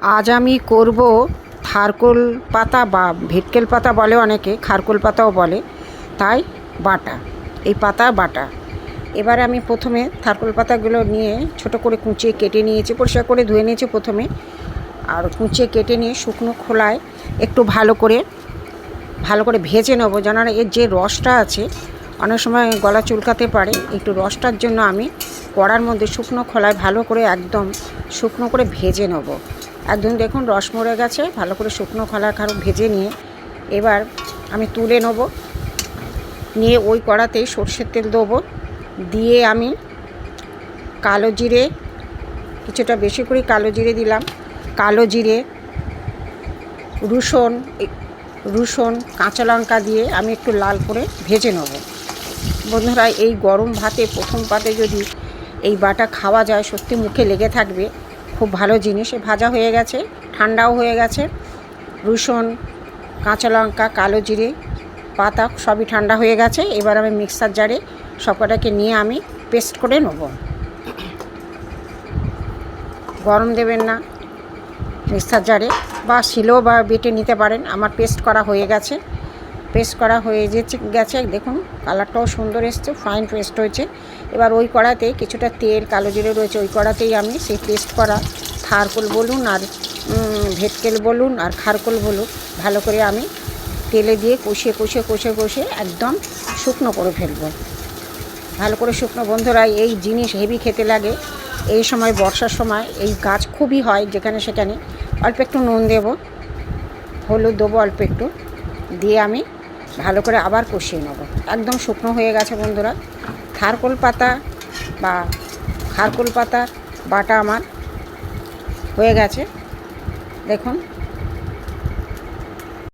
আজ আমি করব খারকোল পাতা বা ভেটকেল পাতা বলে অনেকে, খারকোল পাতাও বলে, তাই বাটা, এই পাতা বাটা। এবারে আমি প্রথমে খারকোল পাতাগুলো নিয়ে ছোট করে কুচিয়ে কেটে নিয়েছি, পরিষ্কার করে ধুয়ে নিয়েছি প্রথমে, আর কুচিয়ে কেটে নিয়ে শুকনো খোলায় একটু ভালো করে ভেজে নেবো, যেন এর যে রসটা আছে অনেক সময় গলা চুলকাতে পারে, একটু রসটার জন্য আমি কড়ার মধ্যে শুকনো খোলায় ভালো করে একদম শুকনো করে ভেজে নেব। একদম দেখুন রস মরে গেছে, ভালো করে শুকনো খোলায় ভেজে নিয়ে এবার আমি তুলে নেব। নিয়ে ওই কড়াতেই সর্ষের তেল দেবো, দিয়ে আমি কালো জিরে, কিছুটা বেশি করে কালো জিরে দিলাম, কালো জিরে, রসুন কাঁচা লঙ্কা দিয়ে আমি একটু লাল করে ভেজে নেব। বন্ধুরা, এই গরম ভাতে প্রথম পাতে যদি এই বাটা খাওয়া যায় সত্যি মুখে লেগে থাকবে, খুব ভালো জিনিস। ভাজা হয়ে গেছে, ঠান্ডাও হয়ে গেছে, রসুন কাঁচা লঙ্কা কালো জিরে পাতা সবই ঠান্ডা হয়ে গেছে। এবার আমি মিক্সার জারে সবকটাকে নিয়ে আমি পেস্ট করে নেব। গরম দেবেন না, মিক্সার জারে বা শিলেও বা বেটে নিতে পারেন। আমার পেস্ট করা হয়ে গেছে, গেছে দেখুন কালারটাও সুন্দর এসছে, ফাইন পেস্ট হয়েছে। এবার ওই কড়াতে কিছুটা তেল, কালো জিরে রয়েছে, ওই কড়াতেই আমি সেই পেস্ট করা খারকোল বলুন আর ভেটকেল বলুন আর খারকোল বলুন, ভালো করে আমি তেলে দিয়ে কষিয়ে একদম শুকনো করে ফেলবো, ভালো করে শুকনো। বন্ধুরা, এই জিনিস হেভি খেতে লাগে এই সময়, বর্ষার সময় এই গাছ খুবই হয় যেখানে সেখানে। অল্প একটু নুন দেব, হলুদ দেবো অল্প একটু, দিয়ে আমি ভালো করে আবার কষিয়ে নেব। একদম শুকনো হয়ে গেছে বন্ধুরা, খারকোল পাতা বা খারকোল পাতার বাটা আমার হয়ে গেছে। দেখুন